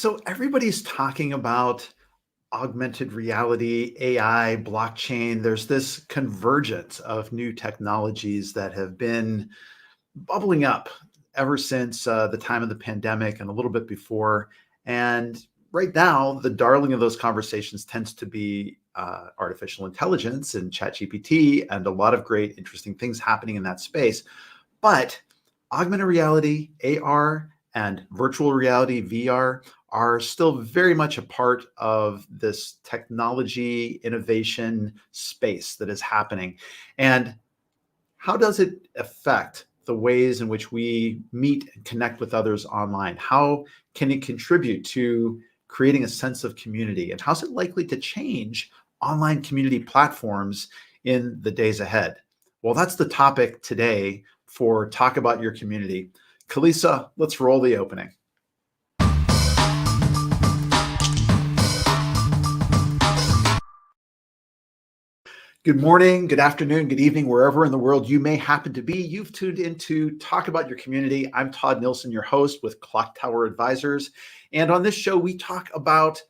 So everybody's talking about augmented reality, AI, blockchain. There's this convergence of new technologies that have been bubbling up ever since the time of the pandemic and a little bit before. And right now, the darling of those conversations tends to be artificial intelligence and ChatGPT, and a lot of great, interesting things happening in that space. But augmented reality, AR, and virtual reality, VR, are still very much a part of this technology innovation space that is happening. And how does it affect the ways in which we meet and connect with others online? How can it contribute to creating a sense of community? And how's it likely to change online community platforms in the days ahead? Well, that's the topic today for Talk About Your Community. Kalisa, let's roll the opening. Good morning, good afternoon, good evening, wherever in the world you may happen to be. You've tuned into Talk About Your Community. I'm Todd Nilson, your host with Clocktower Advisors. And on this show, we talk about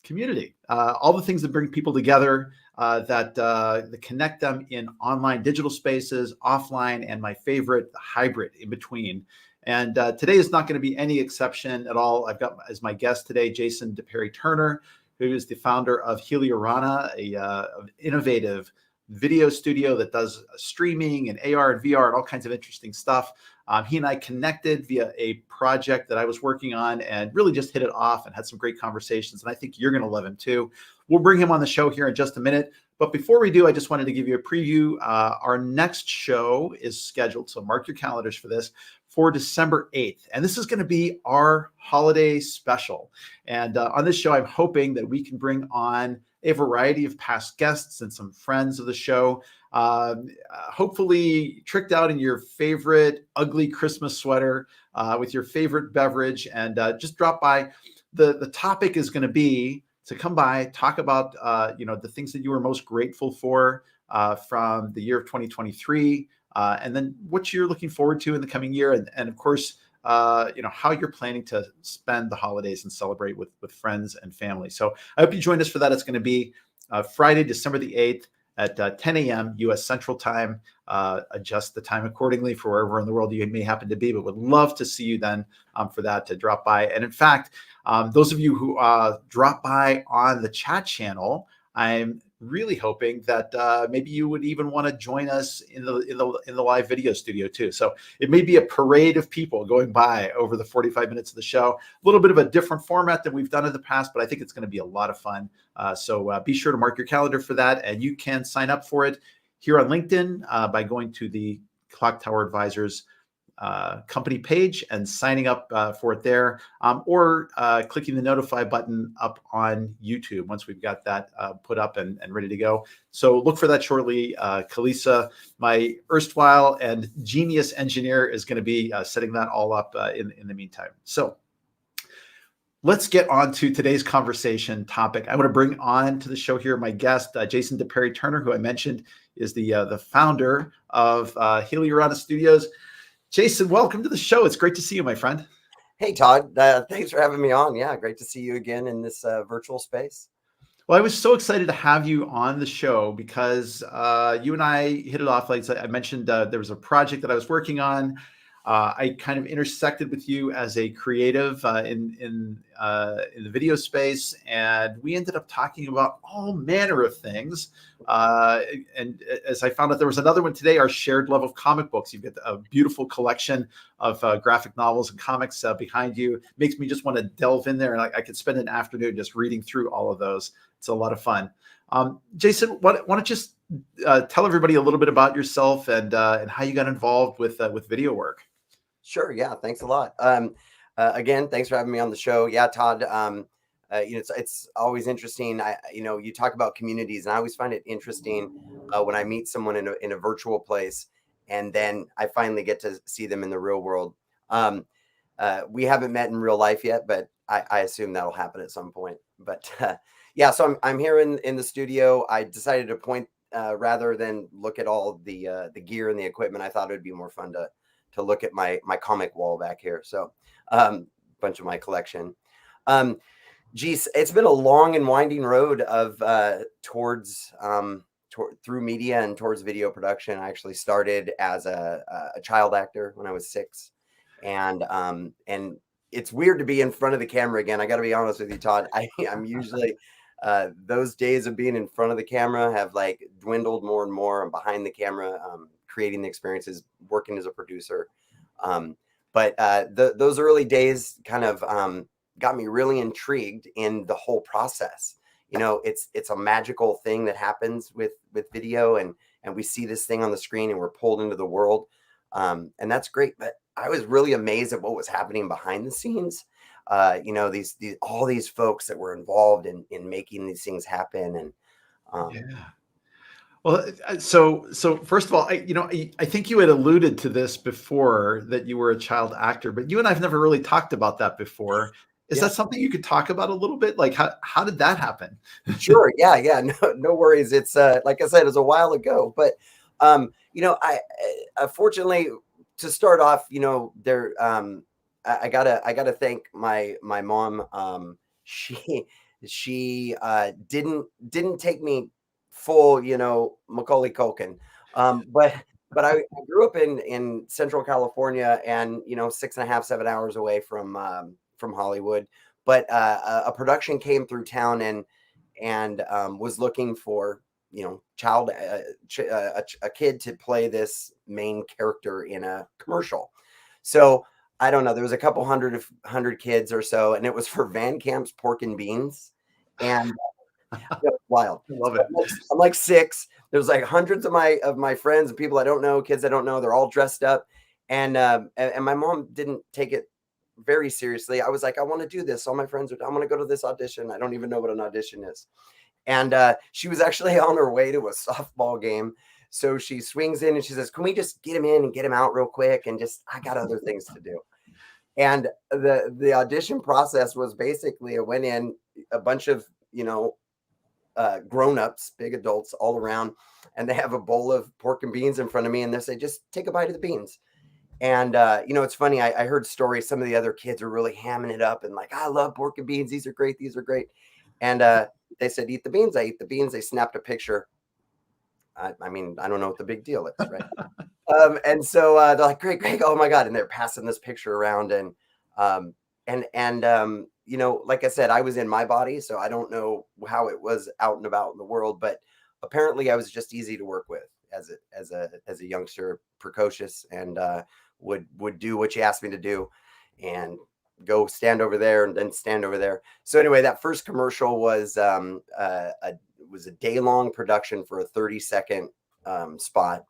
community, all the things that bring people together, that connect them in online digital spaces, offline, and my favorite, the hybrid in between. And today is not going to be any exception at all. I've got as my guest today, Jason de Parrie-Turner, who is the founder of Heliorana, an innovative video studio that does streaming and AR and VR and all kinds of interesting stuff. He and I connected via a project that I was working on and really just hit it off and had some great conversations. And I think you're going to love him too. We'll bring him on the show here in just a minute. But before we do, I just wanted to give you a preview. Our next show is scheduled, so mark your calendars for this, for December 8th. And this is going to be our holiday special. And on this show, I'm hoping that we can bring on a variety of past guests and some friends of the show, hopefully tricked out in your favorite ugly Christmas sweater with your favorite beverage, and just drop by. The topic is going to be to come by, talk about the things that you were most grateful for from the year of 2023, and then what you're looking forward to in the coming year, and of course, how you're planning to spend the holidays and celebrate with friends and family. So I hope you join us for that. It's going to be Friday, December the 8th at 10 a.m. U.S. Central Time. Adjust the time accordingly for wherever in the world you may happen to be, but would love to see you then for that, to drop by. And in fact, those of you who drop by on the chat channel, I'm really hoping that maybe you would even want to join us in the live video studio too. So it may be a parade of people going by over the 45 minutes of the show. A little bit of a different format than we've done in the past, but I think it's going to be a lot of fun. So be sure to mark your calendar for that, and you can sign up for it here on LinkedIn by going to the Clocktower Advisors company page and signing up for it there, or clicking the notify button up on YouTube once we've got that put up and ready to go. So look for that shortly. Kalisa, my erstwhile and genius engineer, is going to be setting that all up in the meantime. So let's get on to today's conversation topic. I want to bring on to the show here my guest, Jason de Parrie-Turner, who I mentioned is the founder of Heliorana Studios. Jason, welcome to the show. It's great to see you, my friend. Hey, Todd. Thanks for having me on. Yeah, great to see you again in this virtual space. Well, I was so excited to have you on the show because you and I hit it off. Like I mentioned, there was a project that I was working on. I kind of intersected with you as a creative in the video space, and we ended up talking about all manner of things. And as I found out, there was another one today, our shared love of comic books. You've got a beautiful collection of graphic novels and comics behind you. Makes me just want to delve in there, and I could spend an afternoon just reading through all of those. It's a lot of fun. Jason, why don't you just tell everybody a little bit about yourself and how you got involved with video work? Sure. Yeah. Thanks a lot. Again, thanks for having me on the show. Yeah, Todd. It's always interesting. You talk about communities, and I always find it interesting when I meet someone in a virtual place, and then I finally get to see them in the real world. We haven't met in real life yet, but I assume that'll happen at some point. But yeah, so I'm here in the studio. I decided to point rather than look at all the gear and the equipment. I thought it would be more fun to look at my comic wall back here. So bunch of my collection. Geez, it's been a long and winding road of towards through media and towards video production. I actually started as a child actor when I was 6, and it's weird to be in front of the camera again. I got to be honest with you, Todd. I'm usually those days of being in front of the camera have like dwindled more and more. I'm behind the camera, creating the experiences, working as a producer. But those early days kind of got me really intrigued in the whole process. You know, it's a magical thing that happens with video, and we see this thing on the screen and we're pulled into the world. And that's great. But I was really amazed at what was happening behind the scenes. You know, these all these folks that were involved in making these things happen. And Yeah. Well, so first of all, I think you had alluded to this before, that you were a child actor, but you and I've never really talked about that before. Is yeah. that something you could talk about a little bit? Like how did that happen? Sure. Yeah. No worries. It's like I said, it was a while ago, but you know, I fortunately, to start off, you know, there I gotta thank my mom. She didn't take me full, you know, Macaulay Culkin. But I grew up in Central California, and you know, 6.5, 7 hours away from Hollywood. But a production came through town, and was looking for, you know, a kid to play this main character in a commercial. So I don't know, there was a couple hundred kids or so, and it was for Van Camp's Pork and Beans, and it was wild. I love So it. I'm like 6. There's like hundreds of my friends and people I don't know, kids I don't know. They're all dressed up, and my mom didn't take it very seriously. I was like, I want to do this. All my friends I'm going to go to this audition. I don't even know what an audition is. And she was actually on her way to a softball game. So she swings in and she says, can we just get him in and get him out real quick? And just, I got other things to do. And the audition process was basically, I went in, a bunch of, you know, grown-ups, big adults all around, and they have a bowl of pork and beans in front of me, and they say, just take a bite of the beans. And you know, it's funny, I heard stories, some of the other kids are really hamming it up and like, I love pork and beans, these are great, and they said, eat the beans. I eat the beans. They snapped a picture. I mean, I don't know what the big deal is, right? And so they're like, great, oh my God. And they're passing this picture around, and you know, like I said, I was in my body, so I don't know how it was out and about in the world, but apparently I was just easy to work with as a youngster, precocious, and would do what you asked me to do, and go stand over there and then stand over there. So anyway, that first commercial was a day-long production for a 30-second spot,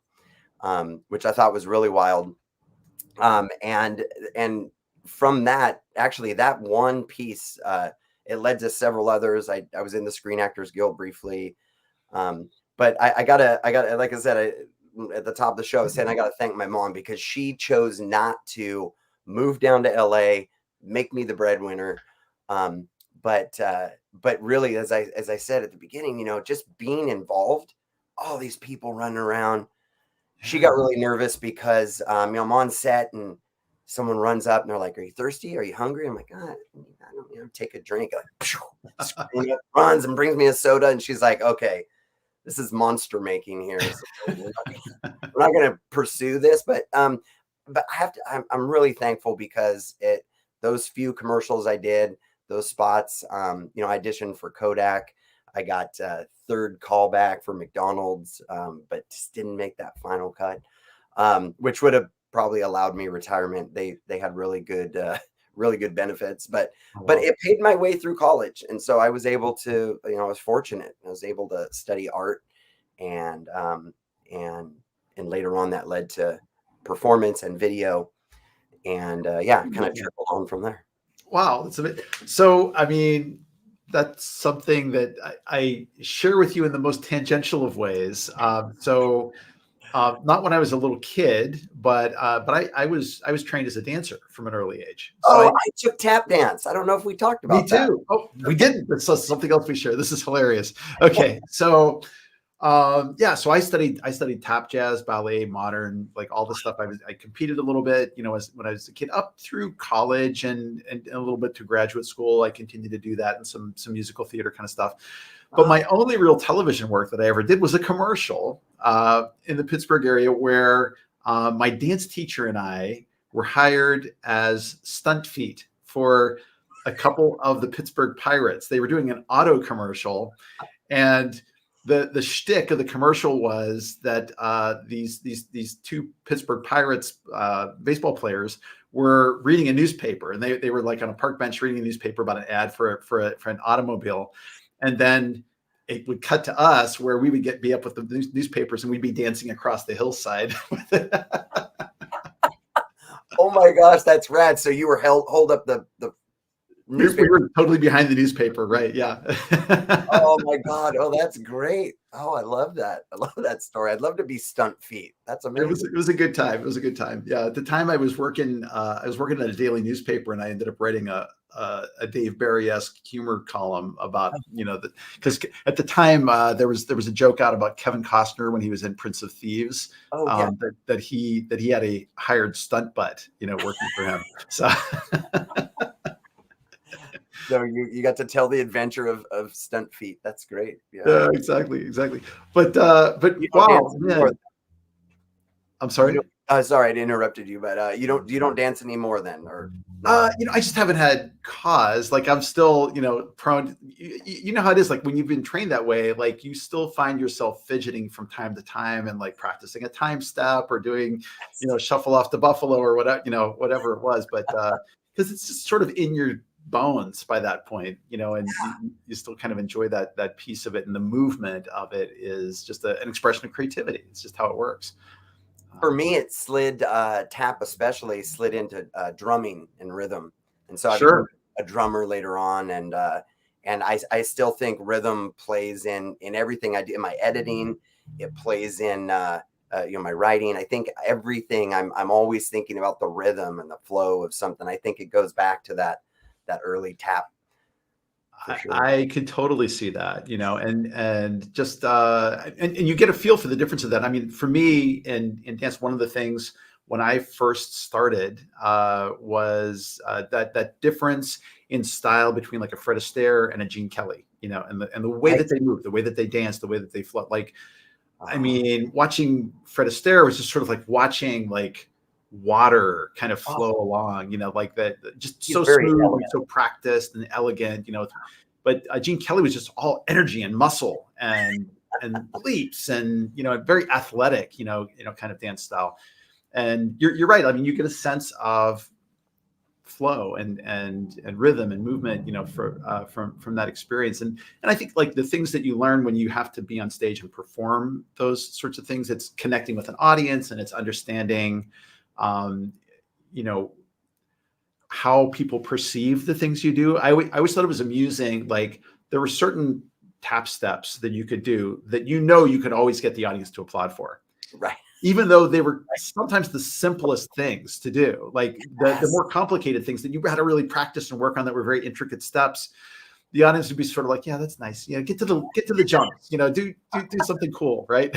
which I thought was really wild. And from that, actually, that one piece, it led to several others. I was in the Screen Actors Guild briefly, but I gotta, like I said, at the top of the show, I was saying I gotta thank my mom, because she chose not to move down to LA, make me the breadwinner. But really, as I said at the beginning, you know, just being involved, all these people running around. She got really nervous because you know, I'm on set and someone runs up and they're like, are you thirsty? Are you hungry? I'm like, I don't, you know, take a drink. Like, runs and brings me a soda, and she's like, okay, this is monster making here. So we're not going to pursue this, but I have to. I'm really thankful, because those few commercials I did, those spots, you know, I auditioned for Kodak. I got third callback for McDonald's, but just didn't make that final cut, which would have probably allowed me retirement. They had really good benefits, but it paid my way through college, and so I was able to, you know, I was fortunate. I was able to study art, and later on that led to performance and video, and yeah, kind of trickled on from there. Wow, that's a bit. So, I mean, that's something that I share with you in the most tangential of ways. Not when I was a little kid, but I was trained as a dancer from an early age. So I took tap dance. I don't know if we talked about me too. that. Oh, we didn't. That's something else we share. This is hilarious. Okay, so Yeah, so I studied tap, jazz, ballet, modern, like all the stuff. I competed a little bit, when I was a kid, up through college and a little bit to graduate school. I continued to do that and some musical theater kind of stuff. But my only real television work that I ever did was a commercial in the Pittsburgh area where my dance teacher and I were hired as stunt feet for a couple of the Pittsburgh Pirates. They were doing an auto commercial, and the shtick of the commercial was that these two Pittsburgh Pirates baseball players were reading a newspaper, and they were like on a park bench reading a newspaper about an ad for an automobile, and then it would cut to us where we would be up with the newspapers and we'd be dancing across the hillside with it. Oh my gosh, that's rad. So you were hold up the newspaper. We were totally behind the newspaper, right? Yeah. Oh my God. Oh, that's great. Oh, I love that. I love that story. I'd love to be stunt feet. That's amazing. It was a good time. It was a good time. Yeah. At the time I was working at a daily newspaper, and I ended up writing a Dave Barry-esque humor column about, because at the time there was a joke out about Kevin Costner when he was in Prince of Thieves, that he had a hired stunt butt, working for him. So So you got to tell the adventure of stunt feet. That's great. Yeah, exactly. But wow, man. I'm sorry. Sorry, I interrupted you, but you don't dance anymore then, or no? I just haven't had cause. Like I'm still, prone. You know how it is. Like when you've been trained that way, like you still find yourself fidgeting from time to time and like practicing a time step or doing, shuffle off the buffalo or whatever, whatever it was. But because it's just sort of in your bones by that point, and you still kind of enjoy that piece of it, and the movement of it is just an expression of creativity. It's just how it works. For me, it slid tap especially slid into drumming and rhythm, and so I became a drummer later on, and I still think rhythm plays in everything I do, in my editing. It plays in my writing. I think everything. I'm always thinking about the rhythm and the flow of something. I think it goes back to that early tap. Sure. I could totally see that, and just and you get a feel for the difference of that. I mean, for me in dance, one of the things when I first started was that difference in style between like a Fred Astaire and a Gene Kelly, and the way that they move, the way that they dance, the way that they float. Like, I mean, watching Fred Astaire was just sort of like watching like water kind of flow along, like that, just so smooth and so practiced and elegant, but Gene Kelly was just all energy and muscle and leaps and, very athletic, kind of dance style. And you're right. I mean, you get a sense of flow and rhythm and movement, from that experience. And I think like the things that you learn when you have to be on stage and perform those sorts of things, it's connecting with an audience and it's understanding, how people perceive the things you do. I always thought it was amusing. Like there were certain tap steps that you could do that, you could always get the audience to applaud for. Right. Even though they were sometimes the simplest things to do, like the more complicated things that you had to really practice and work on that were very intricate steps. The audience would be sort of like, yeah, that's nice. Get to the jumps, do something cool. Right.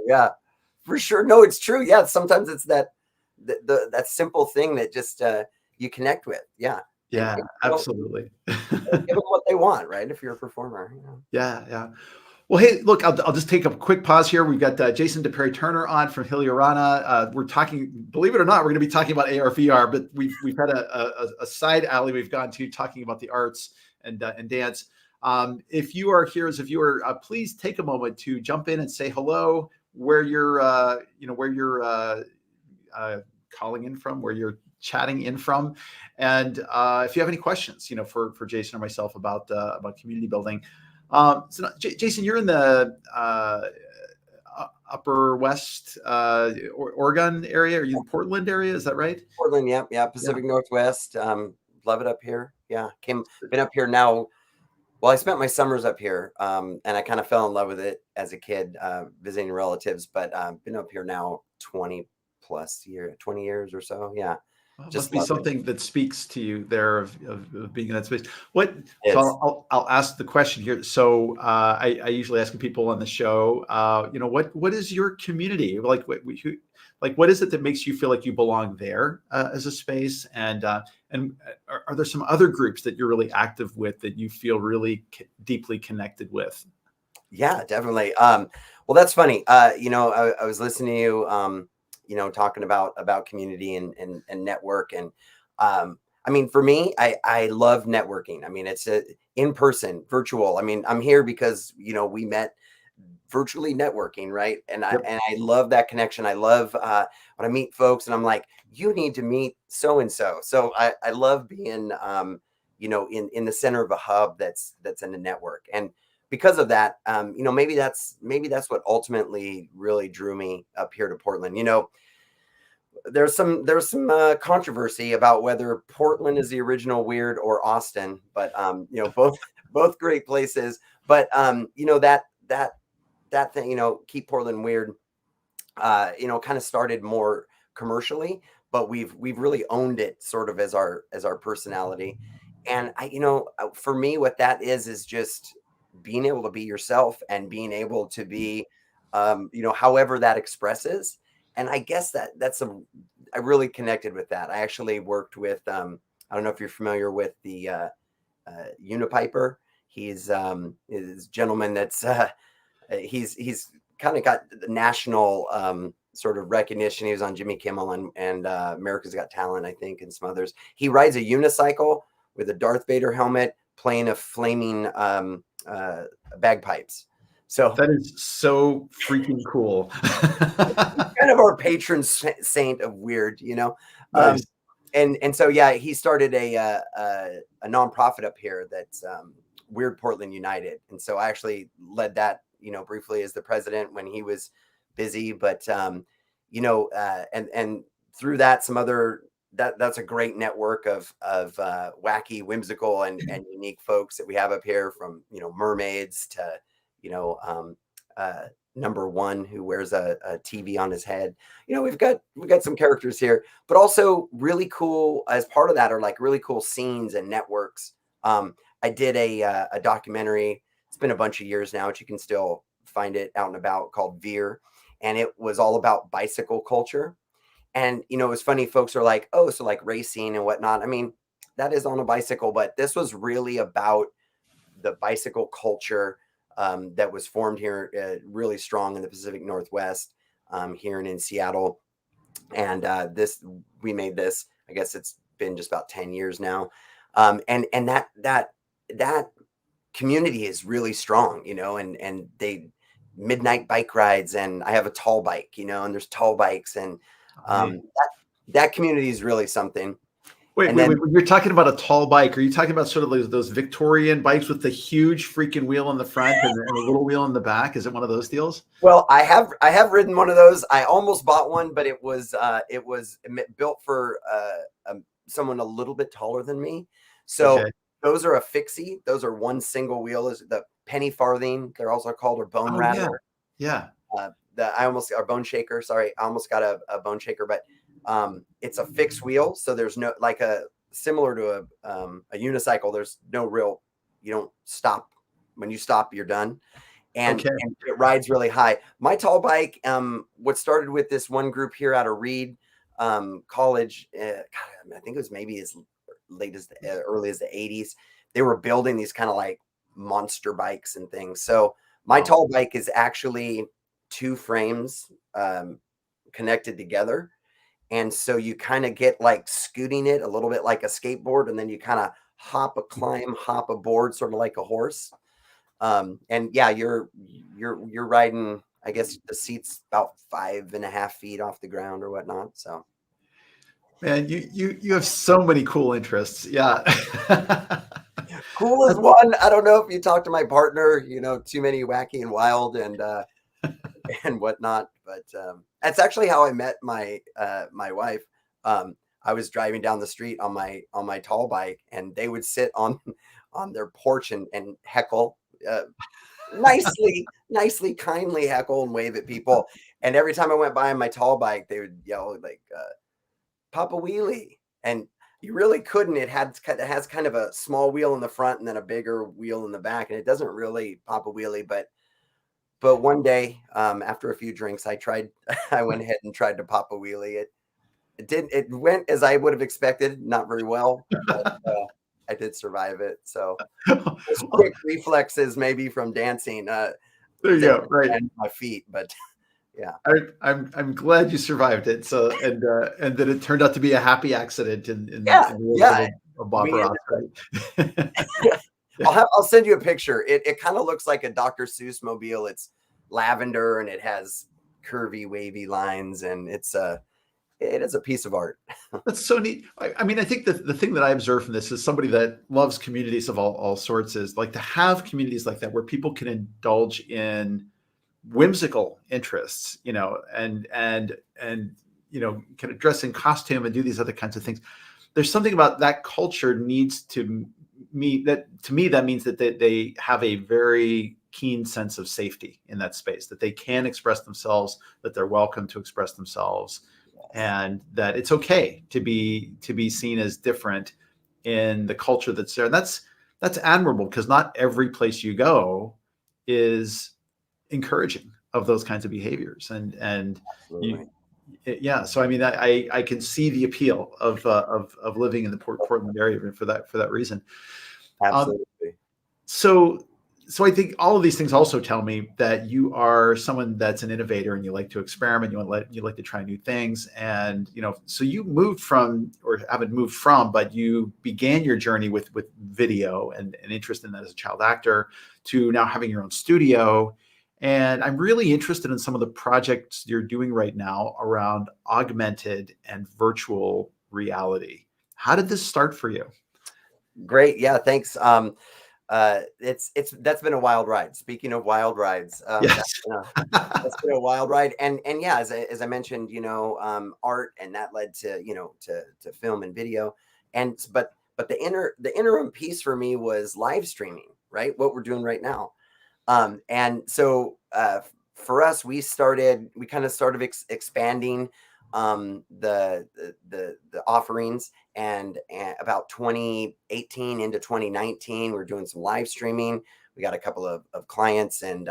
Yeah, for sure. No, it's true. Yeah. Sometimes it's that simple thing that just you connect with. Yeah. Yeah, absolutely. Give them what they want, right? If you're a performer. Yeah. Well, hey, look, I'll just take a quick pause here. We've got Jason de Parrie-Turner on from Heliorana. We're talking, believe it or not, we're going to be talking about AR VR, but we've had a side alley we've gone to talking about the arts and dance. If you are here as a viewer, please take a moment to jump in and say hello, where you're calling in from, where you're chatting in from, and if you have any questions, for Jason or myself about community building. So Jason, you're in the Upper West Oregon area. Are you in the Portland area? Is that right? Portland, yeah. Pacific Northwest. Love it up here. Yeah, been up here now. Well, I spent my summers up here, and I kind of fell in love with it as a kid, visiting relatives. But been up here now 20 years or so. Yeah. Well, it Just must be love it. something that speaks to you there of being in that space. What? So It's I'll ask the question here. So I usually ask people on the show, what is your community like? What is it that makes you feel like you belong there as a space? And are there some other groups that you're really active with that you feel really deeply connected with? Yeah, definitely. Well, that's funny. I was listening to you, talking about community and network. And I mean, for me, I love networking. I mean, it's in person, virtual. I mean, I'm here because, we met virtually networking, right? And I Yep. and I love that connection. I love when I meet folks and I'm like, you need to meet so and so. So I love being in the center of a hub that's in the network. And because of that, maybe that's what ultimately really drew me up here to Portland. There's some controversy about whether Portland is the original Weird or Austin, but both great places. But that thing, keep Portland weird, kind of started more commercially, but we've really owned it sort of as our personality. And for me, what that is just being able to be yourself and being able to be, however that expresses. And I guess I really connected with that. I actually worked with, I don't know if you're familiar with the Unipiper. He's a gentleman that's he's kind of got the national sort of recognition. He was on Jimmy Kimmel and America's Got Talent, I think, and some others. He rides a unicycle with a Darth Vader helmet, playing a flaming bagpipes. So That is so freaking cool. kind of our patron saint of weird, Um, Nice. and so yeah, he started a nonprofit up here that's Weird Portland United, and so I actually led that, briefly as the president when he was busy, but and through that some other that's a great network of wacky, whimsical, and unique folks that we have up here, from mermaids to you know um, uh, number one who wears a TV on his head. We've got some characters here, but also really cool as part of that are like really cool scenes and networks. I did a documentary. It's been a bunch of years now, but you can still find it out and about, called Veer, and it was all about bicycle culture. And it was funny. Folks are like, "Oh, so like racing and whatnot." I mean, that is on a bicycle, but this was really about the bicycle culture that was formed here, really strong in the Pacific Northwest, here and in Seattle. And we made this. I guess it's been just about 10 years now, and that community is really strong, and they midnight bike rides, and I have a tall bike, and there's tall bikes, and Hey. that community is really something. Wait, And wait, then, wait. When you're talking about a tall bike, are you talking about sort of those Victorian bikes with the huge freaking wheel in the front and a little wheel in the back? Is it one of those deals? well, I have ridden one of those. I almost bought one, but it was built for someone a little bit taller than me. So Okay. those are a fixie. Those are one single wheel. Is the penny farthing, they're also called, or bone Oh yeah, rattler. yeah. I almost, or bone shaker. Sorry, I almost got a bone shaker, but it's a fixed wheel, so there's no, like, a similar to a unicycle. There's no real, you don't stop. When you stop, you're done, and Okay. it rides really high. My tall bike, what started with this one group here out of Reed College. God, I think it was maybe as late as early as the 80s. They were building these kind of like monster bikes and things. So my Wow. tall bike is actually two frames connected together. And so you kind of get like scooting it a little bit like a skateboard, and then you kind of hop a board, sort of like a horse. And yeah, you're riding. I guess the seat's about 5.5 feet off the ground or whatnot. So Man, you have so many cool interests. Yeah. cool is one. I don't know if you talk to my partner, too many wacky and wild and and whatnot. But that's actually how I met my wife. I was driving down the street on my tall bike, and they would sit on on their porch and heckle, nicely, kindly heckle and wave at people. And every time I went by on my tall bike, they would yell like, "Papa Wheelie." and you really couldn't. It has kind of a small wheel in the front and then a bigger wheel in the back, and it doesn't really pop a wheelie. But one day, after a few drinks, I went ahead and tried to pop a wheelie. It went as I would have expected, not very well, but I did survive it. So those quick reflexes, maybe from dancing, There you go. Right. and my feet, but yeah. I'm glad you survived it. So and that it turned out to be a happy accident in Yeah, the words yeah. of Bob Ross, right? I'll send you a picture. It kind of looks like a Dr. Seuss mobile. It's lavender and it has curvy, wavy lines, and it is a piece of art. That's so neat. I mean, I think the thing that I observe from this is somebody that loves communities of all sorts is like to have communities like that where people can indulge in whimsical interests, you know, and you know, kind of dress in costume and do these other kinds of things. There's something about that culture needs to me that to me that means that they have a very keen sense of safety in that space, that they can express themselves, that they're welcome to express themselves, and that it's okay to be seen as different in the culture that's there. And that's admirable, because not every place you go is encouraging of those kinds of behaviors. And you, yeah, so I mean, I can see the appeal of living in the Portland area for that reason. Absolutely. So I think all of these things also tell me that you are someone that's an innovator and you like to experiment. You like to try new things. And, you know, so you moved from, or haven't moved from, but you began your journey with video and an interest in that as a child actor, to now having your own studio. And I'm really interested in some of the projects you're doing right now around augmented and virtual reality. How did this start for you? Great. Yeah, thanks. That's been a wild ride. Speaking of wild rides, Yes. that's been a wild ride. And yeah, as I mentioned, you know, art, and that led to, you know, to film and video. But the interim piece for me was live streaming, right? What we're doing right now. And so for us, we kind of started expanding the offerings, and about 2018 into 2019, we're doing some live streaming. We got a couple of clients, and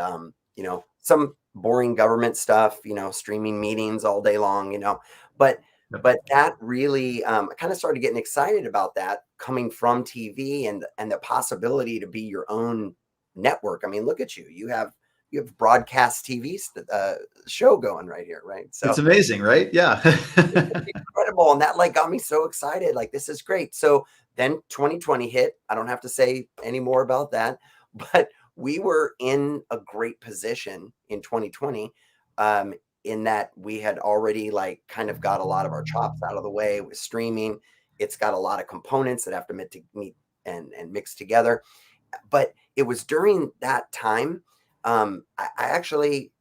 you know, some boring government stuff, you know, streaming meetings all day long, you know, but that really I kind of started getting excited about that, coming from TV, and the possibility to be your own network. I mean, look at you. You have broadcast TV show going right here, right? So it's amazing, right? Yeah. incredible. And that like got me so excited. Like, this is great. So then 2020 hit. I don't have to say any more about that, but we were in a great position in 2020, in that we had already like kind of got a lot of our chops out of the way with streaming. It's got a lot of components that have to meet and mix together. But it was during that time, I actually,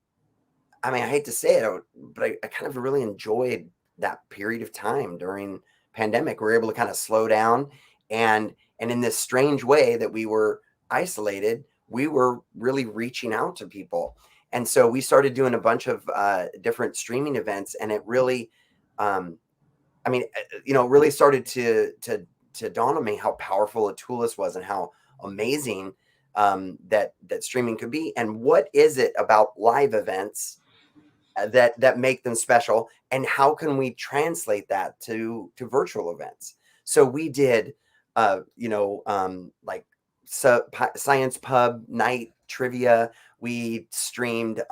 I mean, I hate to say it, but I kind of really enjoyed that period of time during pandemic. We were able to kind of slow down, and in this strange way that we were isolated, we were really reaching out to people. And so we started doing a bunch of different streaming events, and it really, I mean, you know, really started to dawn on me how powerful a tool this was, and how amazing that streaming could be. And what is it about live events that make them special, and how can we translate that to virtual events? So we did you know, like science pub night trivia. We streamed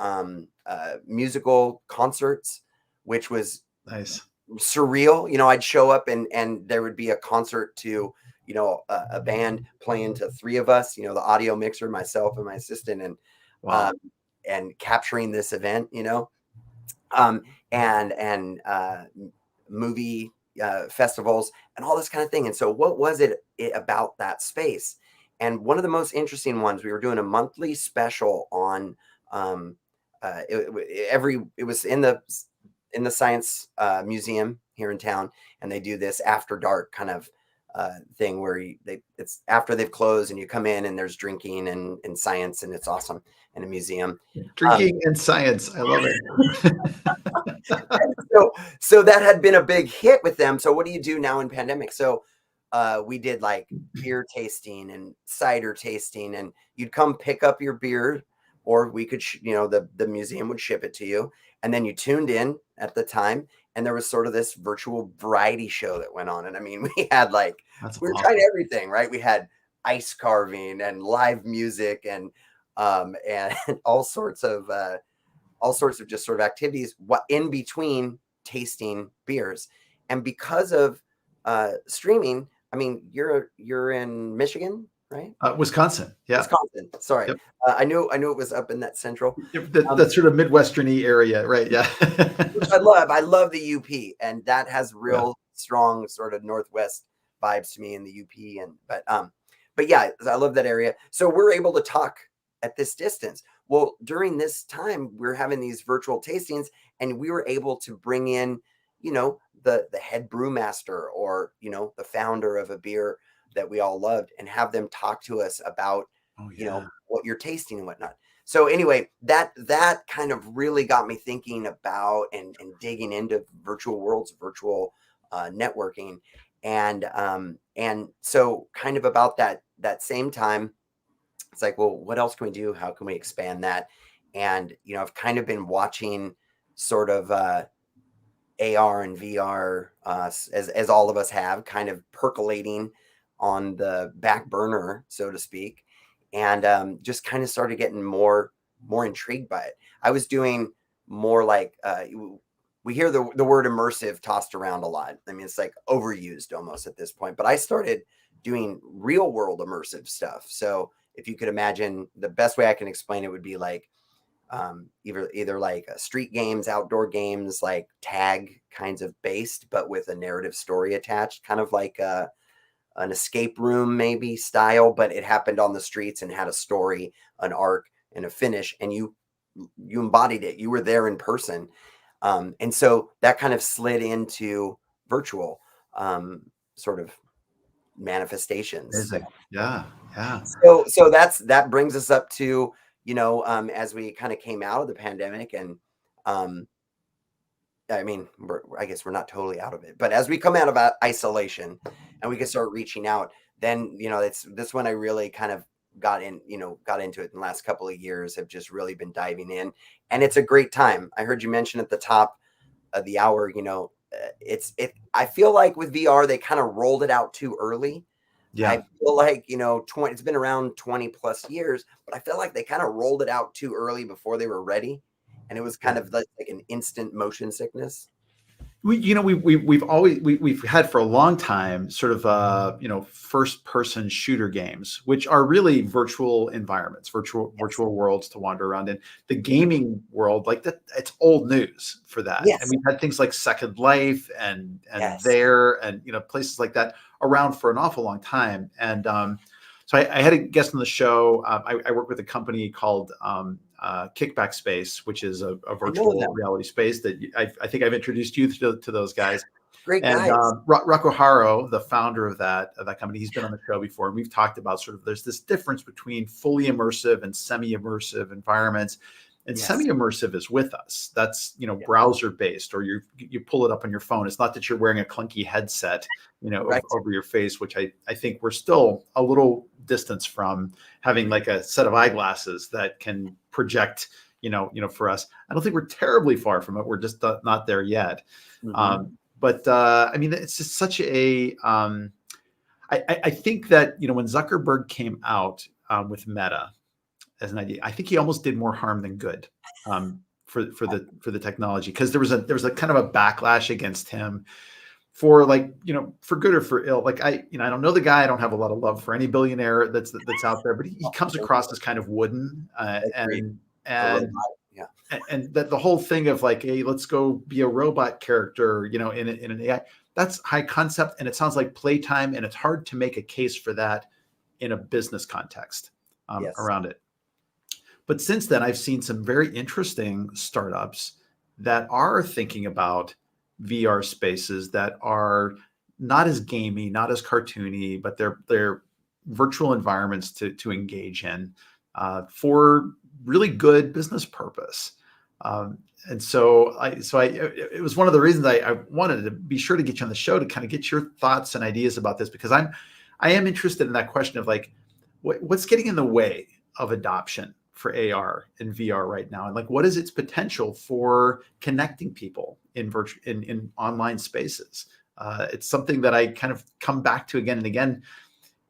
musical concerts, which was Nice. surreal. You know, I'd show up, and there would be a concert to, you know, a band playing to three of us, you know, the audio mixer, myself and my assistant, and Wow. and capturing this event, you know, and movie festivals and all this kind of thing. And so what was it about that space? And one of the most interesting ones, we were doing a monthly special on it was in the science museum here in town, and they do this after dark kind of thing where it's after they've closed, and you come in and there's drinking and science, and it's awesome, in a museum. Drinking and science. I love it. So that had been a big hit with them. So what do you do now in pandemic? So we did like beer tasting and cider tasting, and you'd come pick up your beer, or we could, the museum would ship it to you, and then you tuned in at the time, and there was sort of this virtual variety show that went on. And I mean, we had That's we were awesome. trying everything, right? We had ice carving and live music and all sorts of just sort of activities in between tasting beers. And because of streaming, I mean, you're in Michigan, right? Wisconsin. Yeah. Wisconsin. Sorry, Yep. I knew it was up in that central. Yep, that sort of Midwestern-y area, right? Yeah. Which I love. I love the UP, and that has Yeah. real strong sort of Northwest vibes to me in the UP. But yeah, I love that area. So we're able to talk at this distance. Well, during this time, we're having these virtual tastings, and we were able to bring in, the head brewmaster, or the founder of a beer that we all loved, and have them talk to us about, Oh yeah. what you're tasting and whatnot. So anyway, that kind of really got me thinking about and digging into virtual worlds, virtual networking, and so kind of about that same time, it's like, well, what else can we do? How can we expand that? And I've kind of been watching sort of AR and VR, as all of us have, kind of percolating on the back burner, so to speak, and just kind of started getting more intrigued by it. I was doing more like we hear the word immersive tossed around a lot. I mean, it's like overused almost at this point. But I started doing real world immersive stuff. So if you could imagine, the best way I can explain it would be like either like street games, outdoor games, like tag kinds of based, but with a narrative story attached, kind of like an escape room maybe style, but it happened on the streets and had a story, an arc, and a finish, and you embodied it. You were there in person, and so that kind of slid into virtual sort of manifestations. Amazing. Yeah. Yeah. So that brings us up to, as we kind of came out of the pandemic, and um, I mean, I guess we're not totally out of it, but as we come out of isolation and we can start reaching out, then, it's this when I really kind of got into it in the last couple of years, have just really been diving in, and it's a great time. I heard you mention at the top of the hour, I feel like with VR, they kind of rolled it out too early. Yeah. I feel like, 20, it's been around 20 plus years, but I feel like they kind of rolled it out too early before they were ready. And it was kind of like an instant motion sickness. We've had for a long time sort of first person shooter games, which are really virtual environments, virtual worlds to wander around in. The gaming world, like that, it's old news for that. Yes. And we've had things like Second Life and Yes. there and places like that around for an awful long time. And so I had a guest on the show. I work with a company called Kickback Space, which is a virtual reality space that I think I've introduced you to those guys. Great and guys. Rocco Haro, the founder of that company, he's been on the show before, and we've talked about sort of there's this difference between fully immersive and semi-immersive environments. And semi-immersive is with us. That's browser based, or you pull it up on your phone. It's not that you're wearing a clunky headset, Right. over your face, which I think we're still a little distance from having like a set of eyeglasses that can project. For us, I don't think we're terribly far from it. We're just not there yet. Mm-hmm. But I mean, it's just such a. I think that when Zuckerberg came out with Meta as an idea, I think he almost did more harm than good for the technology, because there was a kind of a backlash against him for for good or for ill. Like I don't know the guy. I don't have a lot of love for any billionaire that's out there, but he comes across as kind of wooden and that the whole thing of like, hey, let's go be a robot character, in an AI, that's high concept, and it sounds like playtime, and it's hard to make a case for that in a business context around it. But since then, I've seen some very interesting startups that are thinking about VR spaces that are not as gamey, not as cartoony, but they're virtual environments to engage in for really good business purpose. And so it was one of the reasons I wanted to be sure to get you on the show to kind of get your thoughts and ideas about this, because I am interested in that question of like, what's getting in the way of adoption for AR and VR right now, and like what is its potential for connecting people in in online spaces. It's something that I kind of come back to again and again,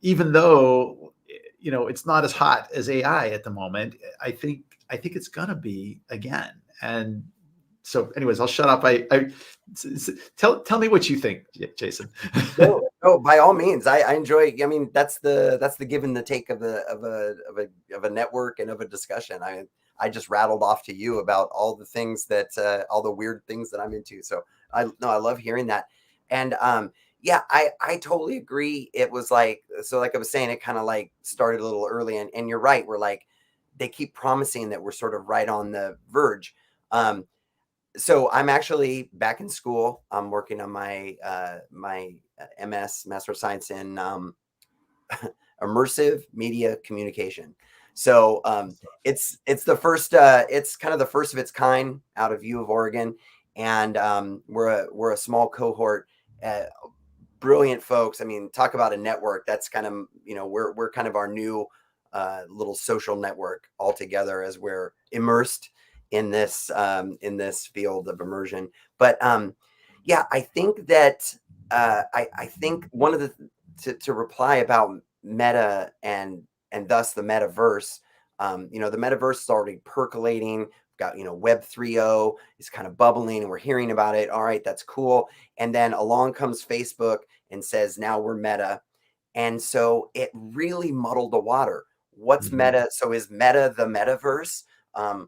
even though it's not as hot as AI at the moment. I think it's gonna be again. And so, anyways, I'll shut up. Tell me what you think, Jason. No, by all means. I enjoy. I mean, that's the give and the take of a network and of a discussion. I just rattled off to you about all the things that all the weird things that I'm into. So I love hearing that. And yeah, I totally agree. It was like, so like I was saying, it kind of like started a little early, and you're right. We're like, they keep promising that we're sort of right on the verge. So I'm actually back in school. I'm working on my MS, Master of Science in Immersive Media Communication. So it's the first. It's kind of the first of its kind out of U of Oregon, and we're a small cohort. Brilliant folks. I mean, talk about a network. That's kind of we're kind of our new little social network altogether as we're immersed in this field of immersion. But yeah, I think that I think one of the to reply about meta and thus the metaverse, the metaverse is already percolating. We've got Web 3.0 is kind of bubbling, and we're hearing about it. All right, that's cool. And then along comes Facebook and says, now we're meta. And so it really muddled the water. What's meta? So is meta the metaverse?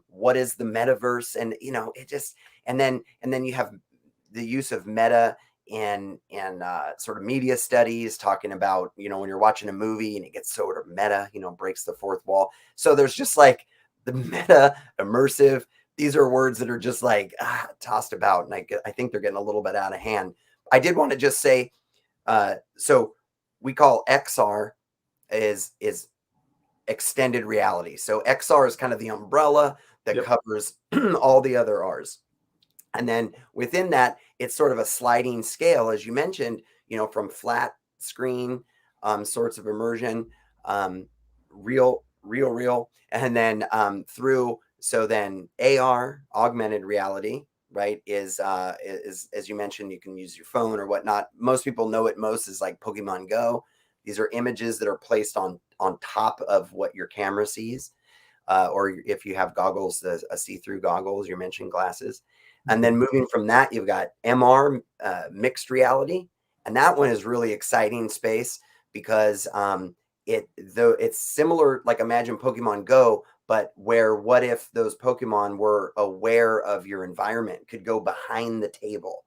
What is the metaverse? And it just, and then you have the use of meta in sort of media studies, talking about when you're watching a movie and it gets sort of meta, breaks the fourth wall. So there's just like the meta, immersive. These are words that are just like tossed about, and I think they're getting a little bit out of hand. I did want to just say, so we call XR is extended reality. So XR is kind of the umbrella that covers all the other R's. And then within that, it's sort of a sliding scale, as you mentioned, from flat screen sorts of immersion, real, and then through. So then AR, augmented reality, right, is as you mentioned, you can use your phone or whatnot. Most people know it most is like Pokemon Go. These are images that are placed on top of what your camera sees, or if you have goggles, a see-through goggles, you mentioned glasses. And then moving from that, you've got MR, mixed reality, and that one is really exciting space because though it's similar, like imagine Pokemon Go, but what if those Pokemon were aware of your environment, could go behind the table,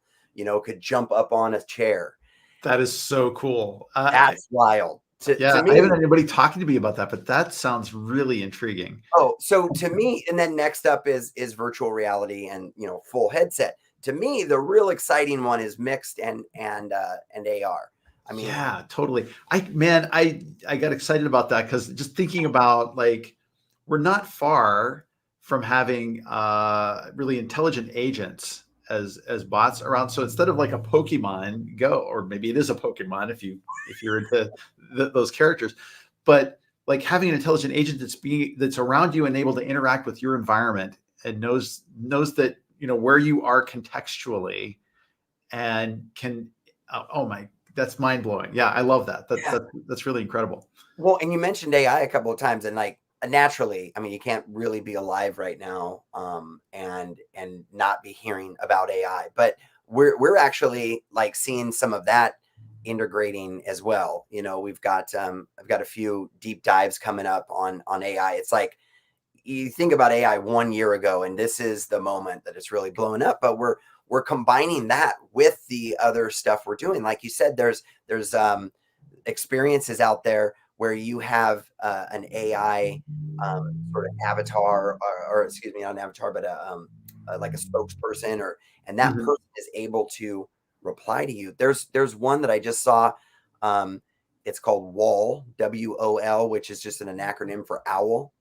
could jump up on a chair. That is so cool. That's wild. To me, I haven't had anybody talking to me about that, but that sounds really intriguing. Oh, so to me, and then next up is virtual reality and full headset. To me, the real exciting one is mixed and AR. I mean, yeah, totally. I got excited about that because just thinking about like we're not far from having really intelligent agents as bots around. So instead of like a Pokemon Go, or maybe it is a Pokemon if you're into those characters, but like having an intelligent agent that's around you and able to interact with your environment and knows that where you are contextually and can oh my, that's mind blowing. Yeah, I love that. That's really incredible. Well, and you mentioned AI a couple of times, and like naturally, I mean, you can't really be alive right now, and not be hearing about AI. But we're actually like seeing some of that integrating as well. We've got I've got a few deep dives coming up on AI. It's like you think about AI 1 year ago, and this is the moment that it's really blowing up. But we're combining that with the other stuff we're doing. Like you said, there's experiences out there where you have an AI sort of avatar, or excuse me, not an avatar, but like a spokesperson, and that person is able to reply to you. There's one that I just saw. It's called WOL, WOL, which is just an acronym for owl.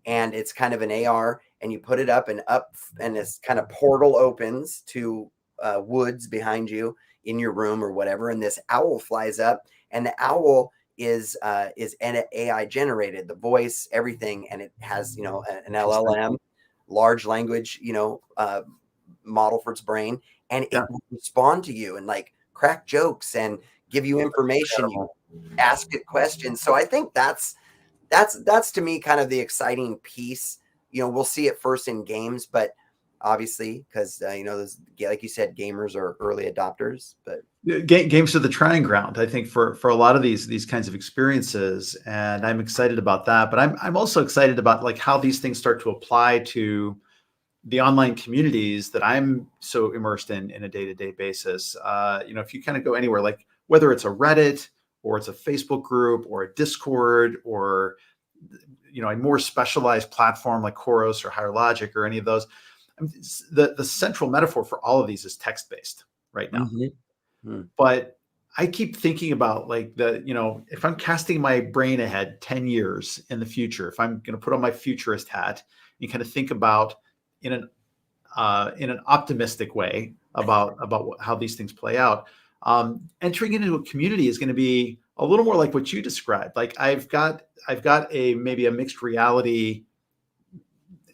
and it's kind of an AR, and you put it up, and this kind of portal opens to woods behind you in your room or whatever, and this owl flies up, and the owl is an AI generated, the voice, everything, and it has, you know, an LLM, large language, you know, model for its brain, and it will respond to you and like crack jokes and give you information. You ask it questions. So I think that's to me kind of the exciting piece. You know, we'll see it first in games, but obviously, because you know, like you said, gamers are early adopters. But games are the trying ground, I think, for a lot of these kinds of experiences, and I'm excited about that. But I'm also excited about like how these things start to apply to the online communities that I'm so immersed in a day-to-day basis. You know, if you kind of go anywhere, like whether it's a Reddit or it's a Facebook group or a Discord or, you know, a more specialized platform like Chorus or Higher Logic or any of those, I mean, the central metaphor for all of these is text-based right now. But I keep thinking about like you know, if I'm casting my brain ahead 10 years in the future, if I'm going to put on my futurist hat and kind of think about in an optimistic way about how these things play out, entering into a community is going to be a little more like what you described. Like I've got maybe a mixed reality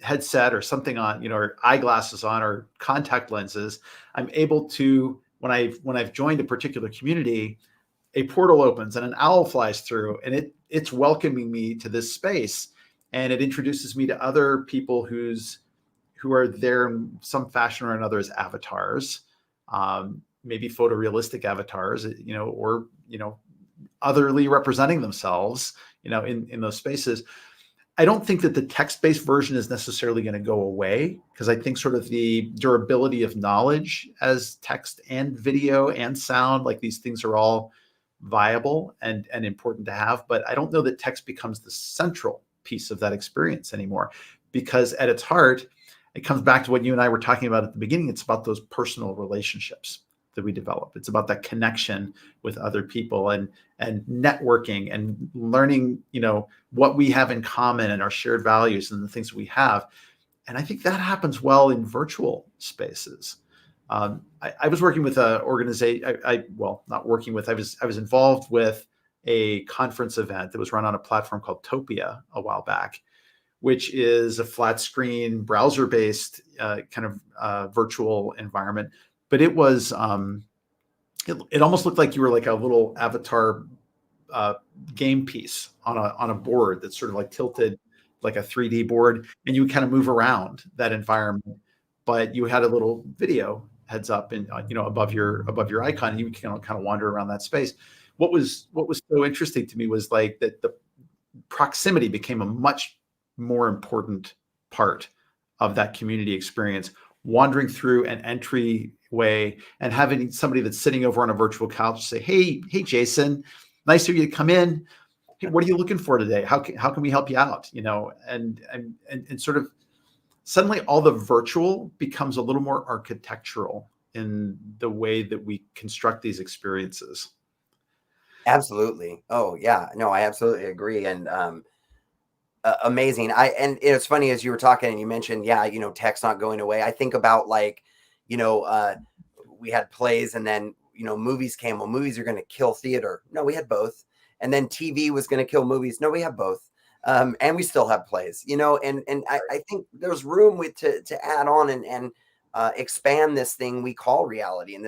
headset or something on, you know, or eyeglasses on or contact lenses. I'm able to, when I've joined a particular community, a portal opens and an owl flies through, and it's welcoming me to this space, and it introduces me to other people who are there in some fashion or another as avatars, maybe photorealistic avatars, you know, or, you know, otherly representing themselves, you know, in those spaces. I don't think that the text-based version is necessarily going to go away, because I think sort of the durability of knowledge as text and video and sound, like these things are all viable and important to have. But I don't know that text becomes the central piece of that experience anymore, because at its heart, it comes back to what you and I were talking about at the beginning. It's about those personal relationships that we develop. It's about that connection with other people and networking and learning, you know, what we have in common and our shared values and the things we have. And I think that happens well in virtual spaces. I was working with an organization. Well, not working with. I was involved with a conference event that was run on a platform called Topia a while back, which is a flat screen browser-based kind of virtual environment. But it was, it almost looked like you were like a little avatar game piece on a board that's sort of like tilted like a 3D board, and you would kind of move around that environment. But you had a little video heads up and you know, above your icon, and you can kind of wander around that space. What was so interesting to me was like that the proximity became a much more important part of that community experience. Wandering through an entryway and having somebody that's sitting over on a virtual couch say, hey Jason, nice of you to come in. Hey, what are you looking for today? How can we help you out? You know, and sort of suddenly all the virtual becomes a little more architectural in the way that we construct these experiences. Absolutely. Oh yeah, no, I absolutely agree. And amazing. And it's funny, as you were talking and you mentioned, yeah, you know, text not going away. I think about like, you know, we had plays, and then, you know, movies came. Well, movies are going to kill theater. No, we had both. And then TV was going to kill movies. No, we have both. And we still have plays, you know, and I think there's room to add on and expand this thing we call reality, in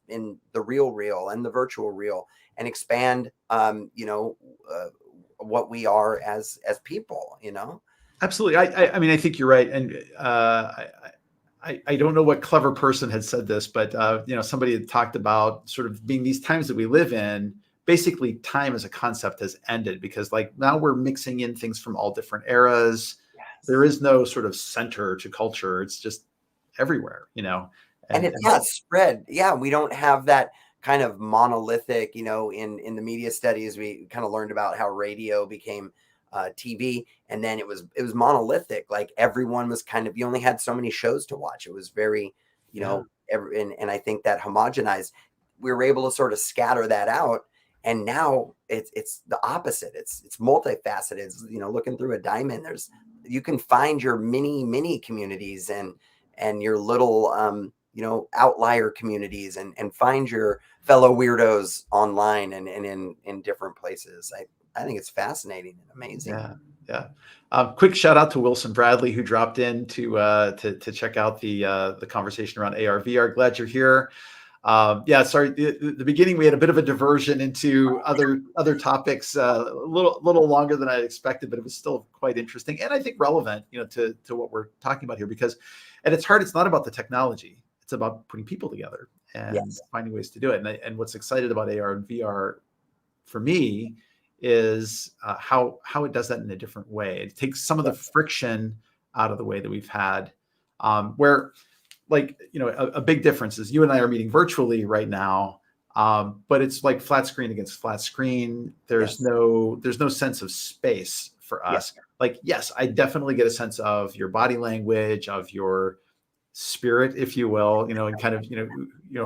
in the real and the virtual real, and expand, you know, what we are as people, you know. Absolutely. I mean, I think you're right. And I don't know what clever person had said this, but you know, somebody had talked about sort of being these times that we live in. Basically, time as a concept has ended, because like now we're mixing in things from all different eras. Yes. There is no sort of center to culture. It's just everywhere, you know. And it's not spread. Yeah, we don't have that kind of monolithic, you know, in the media studies, we kind of learned about how radio became TV, and then it was monolithic. Like everyone was kind of, you only had so many shows to watch. It was very, you know, and I think that homogenized. We were able to sort of scatter that out, and now it's the opposite. It's multifaceted. It's, you know, looking through a diamond. There's you can find your mini communities and your little outlier communities and find your fellow weirdos online and in different places. I think it's fascinating and amazing. Yeah, yeah. Quick shout out to Wilson Bradley, who dropped in to check out the conversation around AR VR. Glad you're here. Yeah, sorry. The beginning we had a bit of a diversion into other topics, a little longer than I expected, but it was still quite interesting and I think relevant, to what we're talking about here. Because at its heart, it's not about the technology; it's about putting people together and Yes. finding ways to do it. And what's excited about AR and VR for me is how it does that in a different way. It takes some of the friction out of the way that we've had, where, like, a big difference is you and I are meeting virtually right now, but it's like flat screen against flat screen. There's no sense of space for us. Like, yes, I definitely get a sense of your body language, of your spirit, if you will, and kind of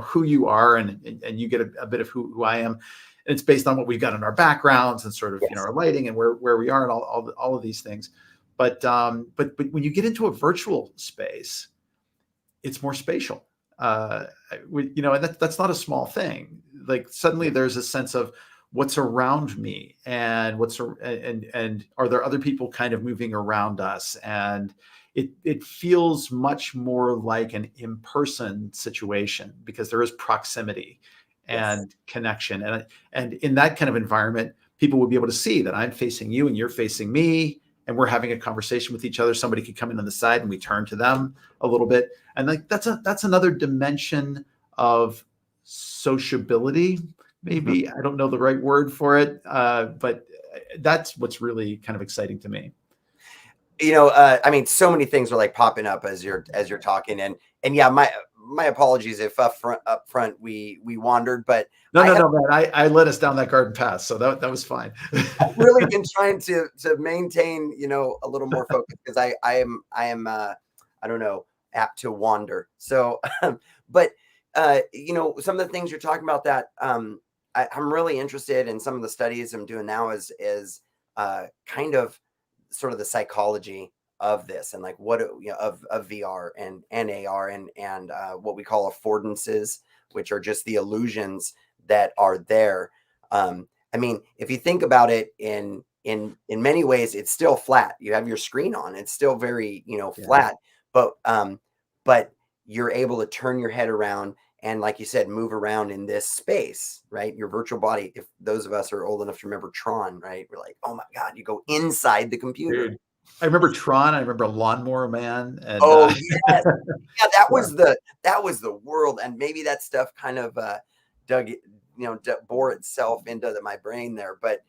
who you are, and you get a bit of who I am. And it's based on what we've got in our backgrounds and sort of our lighting and where we are and all of these things. But when you get into a virtual space, it's more spatial. And that's not a small thing. Like, suddenly there's a sense of what's around me and and are there other people kind of moving around us, and it feels much more like an in-person situation because there is proximity and connection, and in that kind of environment, people will be able to see that I'm facing you and you're facing me, and we're having a conversation with each other. Somebody could come in on the side and we turn to them a little bit, and like that's another dimension of sociability. Maybe I don't know the right word for it, but that's what's really kind of exciting to me. I mean, so many things are like popping up as you're talking, and yeah, my apologies if up front we wandered, but no, man, I led us down that garden path, so that was fine. I've really been trying to maintain, a little more focus, because I am I don't know, apt to wander. So, but some of the things you're talking about that I'm really interested in. Some of the studies I'm doing now is kind of sort of the psychology of this, and like what of VR and AR and what we call affordances, which are just the illusions that are there. I mean, if you think about it, in many ways, it's still flat. You have your screen on; it's still very flat, but you're able to turn your head around and, like you said, move around in this space, right? Your virtual body. If those of us are old enough to remember Tron, right? We're like, oh my God, you go inside the computer. Dude, I remember Tron. I remember Lawnmower Man. And Yes, yeah, that was the world, and maybe that stuff kind of bore itself into my brain there. But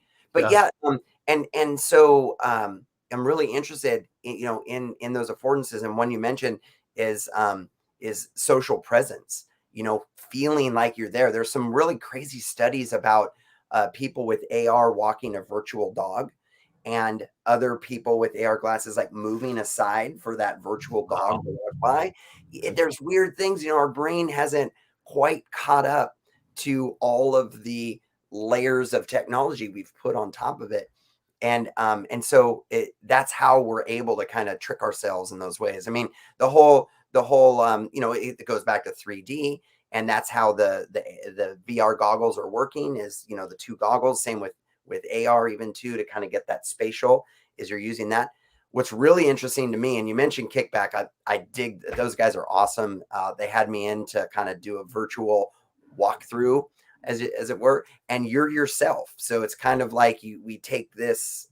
so I'm really interested in those affordances, and one you mentioned is social presence. Feeling like you're there. There's some really crazy studies about people with AR walking a virtual dog, and other people with AR glasses like moving aside for that virtual dog to walk by. There's weird things. Our brain hasn't quite caught up to all of the layers of technology we've put on top of it. And so that's how we're able to kind of trick ourselves in those ways. I mean, the whole it goes back to 3D, and that's how the VR goggles are working, is the two goggles. Same with AR, even too, to kind of get that spatial, is you're using that. What's really interesting to me, and you mentioned Kickback, I dig those guys. Are awesome. They had me in to kind of do a virtual walkthrough, as it were, and you're yourself. So it's kind of like we take this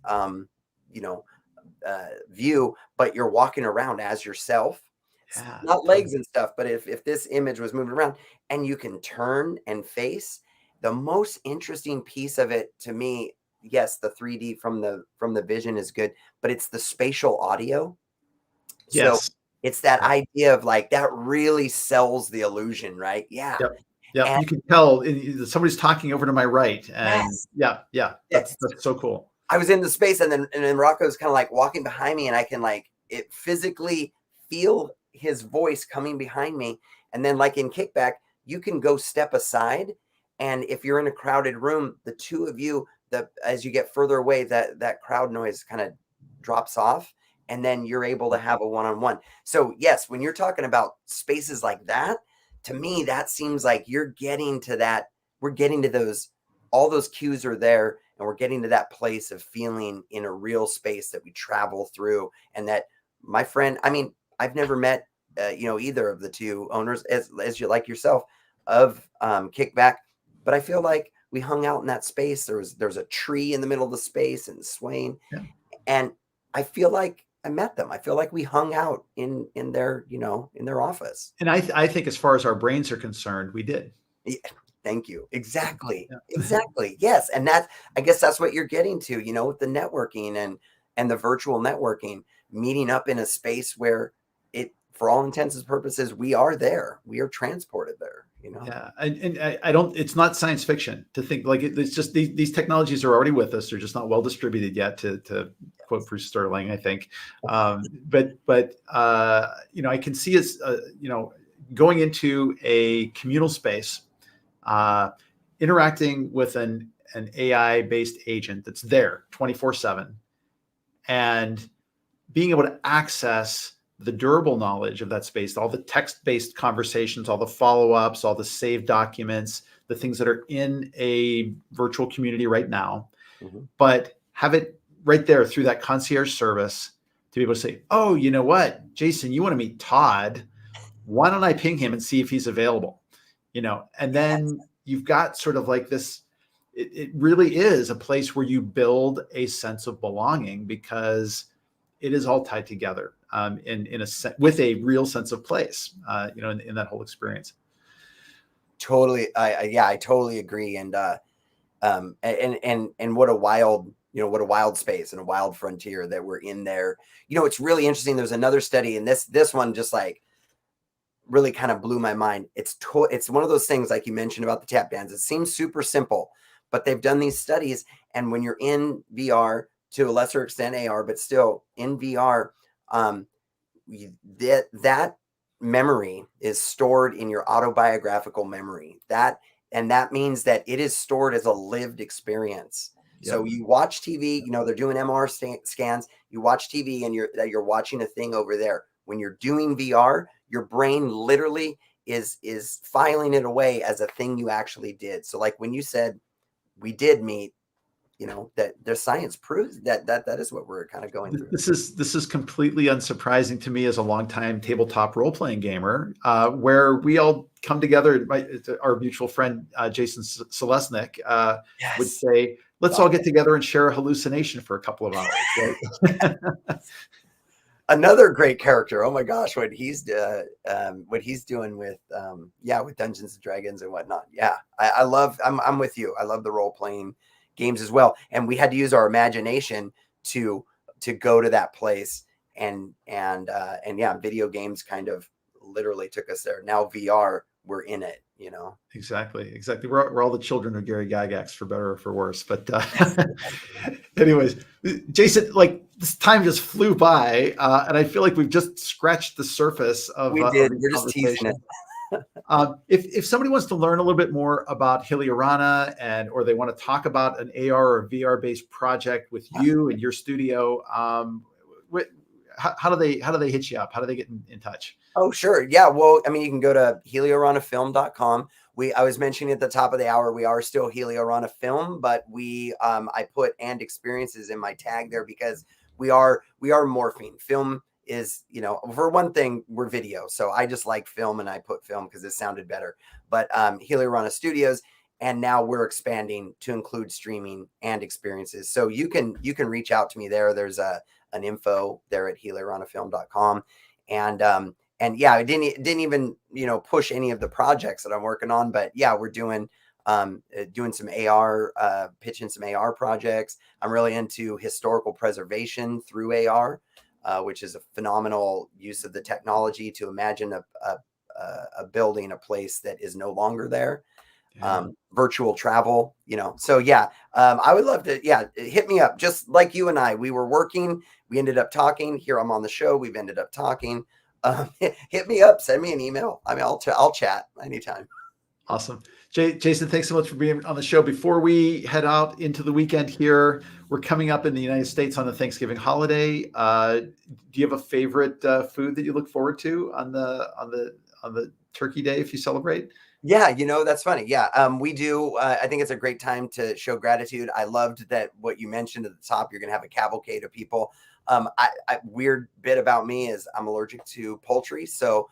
view, but you're walking around as yourself. Yeah, not legs and stuff, but if this image was moving around and you can turn and face. The most interesting piece of it to me, yes, the 3D from the vision is good, but it's the spatial audio. So yes. it's that idea of like, that really sells the illusion, right? Yeah. Yep. And You can tell somebody's talking over to my right, and that's so cool. I was in the space, and then Rocco's kind of like walking behind me, and I can like it physically feel his voice coming behind me. And then, like in Kickback, you can go step aside, and if you're in a crowded room, the two of you, as you get further away, that crowd noise kind of drops off, and then you're able to have a one-on-one. So yes, when you're talking about spaces like that, to me, that seems like you're getting to that. We're getting to those, all those cues are there, and we're getting to that place of feeling in a real space that we travel through. And that, my friend, I mean, I've never met, either of the two owners as you like yourself of Kickback, but I feel like we hung out in that space. There's a tree in the middle of the space and swaying, Yeah. and I feel like I met them. I feel like we hung out in their, in their office. And I think as far as our brains are concerned, we did. Yeah, thank you. Exactly. Yeah. Exactly. Yes. And that's, I guess that's what you're getting to, with the networking and the virtual networking, meeting up in a space where it, for all intents and purposes, we are there. We are transported there, Yeah, and I don't. It's not science fiction to think like it's just these technologies are already with us. They're just not well distributed yet. To quote Bruce Sterling, I think. But I can see us, going into a communal space, interacting with an AI based agent that's there 24/7, and being able to access the durable knowledge of that space, all the text-based conversations, all the follow-ups, all the saved documents, the things that are in a virtual community right now, but have it right there through that concierge service to be able to say, oh, you know what, Jason, you want to meet Todd? Why don't I ping him and see if he's available? And then you've got sort of like this, it really is a place where you build a sense of belonging because it is all tied together with a real sense of place, in that whole experience. Totally. I totally agree. And what a wild space and a wild frontier that we're in there. It's really interesting. There's another study, and this one just like really kind of blew my mind. It's one of those things like you mentioned about the tap dance. It seems super simple, but they've done these studies, and when you're in VR, to a lesser extent AR, but still in VR, that memory is stored in your autobiographical memory. That means that it is stored as a lived experience. Yep. So you watch TV, they're doing MR scans. You watch TV and you're watching a thing over there. When you're doing VR, your brain literally is filing it away as a thing you actually did. So like when you said we did meet, that there's science proves that is what we're kind of going through. This is completely unsurprising to me as a longtime tabletop role-playing gamer, where we all come together. Our mutual friend, Jason Selesnik, would say, let's all get together and share a hallucination for a couple of hours. Right? Another great character. Oh my gosh, what he's doing with Dungeons and Dragons and whatnot. Yeah, I'm with you. I love the role-playing games as well, and we had to use our imagination to go to that place, and video games kind of literally took us there. Now VR, we're in it, Exactly. We're all the children of Gary Gygax, for better or for worse. But anyways, Jason, like this time just flew by, and I feel like we've just scratched the surface of. We did. We're just teasing it. If somebody wants to learn a little bit more about Heliorana or they want to talk about an AR or VR based project with you and your studio, how do they hit you up? How do they get in touch? Oh, sure. Yeah. Well, I mean, you can go to helioranafilm.com. I was mentioning at the top of the hour, we are still Heliorana Film, but I put and experiences in my tag there because we are morphing. Film is, for one thing, we're video. So I just like film and I put film because it sounded better. But Heliorana Studios, and now we're expanding to include streaming and experiences. So you can reach out to me there. There's an info there at helioranafilm.com. And yeah, I didn't even, push any of the projects that I'm working on, but yeah, we're doing some AR, pitching some AR projects. I'm really into historical preservation through AR. Which is a phenomenal use of the technology to imagine a building, a place that is no longer there. Yeah. Virtual travel, So yeah, I would love to. Yeah, hit me up. Just like you and I, we were working. We ended up talking. Here I'm on the show. We've ended up talking. Hit me up. Send me an email. I mean, I'll chat anytime. Awesome. Jason, thanks so much for being on the show. Before we head out into the weekend here, we're coming up in the United States on the Thanksgiving holiday. Do you have a favorite food that you look forward to on the Turkey Day if you celebrate? Yeah, that's funny. Yeah, we do. I think it's a great time to show gratitude. I loved that what you mentioned at the top. You're going to have a cavalcade of people. Weird bit about me is I'm allergic to poultry. So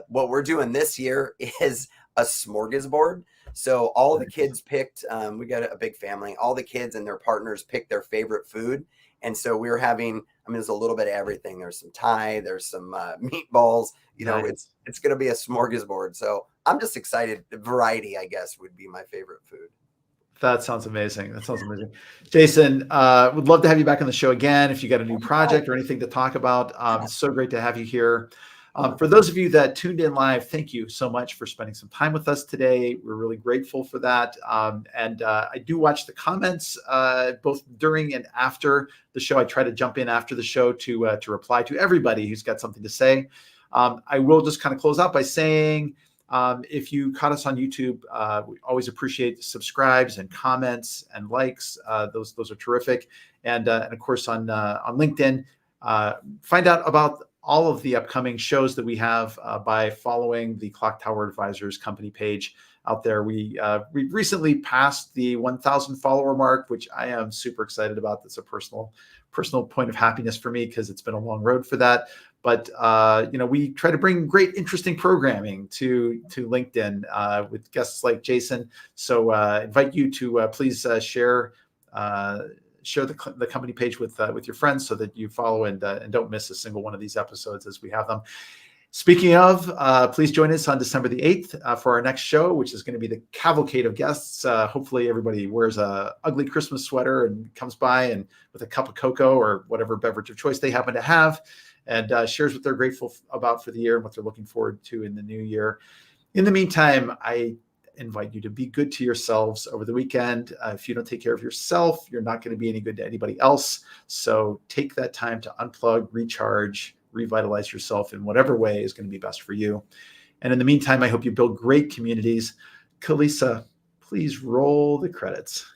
what we're doing this year is a smorgasbord. So all the kids picked, we got a big family, all the kids and their partners picked their favorite food. And so we're having, there's a little bit of everything. There's some Thai, there's some meatballs, Nice. it's going to be a smorgasbord. So I'm just excited. Variety, I guess, would be my favorite food. That sounds amazing. That sounds amazing. Jason, would love to have you back on the show again. If you got a new project or anything to talk about, it's so great to have you here. For those of you that tuned in live, thank you so much for spending some time with us today. We're really grateful for that. And I do watch the comments both during and after the show. I try to jump in after the show to reply to everybody who's got something to say. I will just kind of close out by saying, if you caught us on YouTube, we always appreciate subscribes and comments and likes. Those are terrific. And of course on LinkedIn, find out about all of the upcoming shows that we have by following the Clocktower Advisors company page out there. We recently passed the 1,000 follower mark, which I am super excited about. That's a personal point of happiness for me because it's been a long road for that. But we try to bring great, interesting programming to LinkedIn with guests like Jason. So invite you to please share the company page with your friends so that you follow and don't miss a single one of these episodes as we have them. Speaking of, please join us on December the 8th for our next show, which is going to be the cavalcade of guests. Hopefully everybody wears a ugly Christmas sweater and comes by and with a cup of cocoa or whatever beverage of choice they happen to have, and shares what they're grateful about for the year and what they're looking forward to in the new year. In the meantime, I invite you to be good to yourselves over the weekend. If you don't take care of yourself, you're not going to be any good to anybody else. So take that time to unplug, recharge, revitalize yourself in whatever way is going to be best for you. And in the meantime, I hope you build great communities. Kalisa, please roll the credits.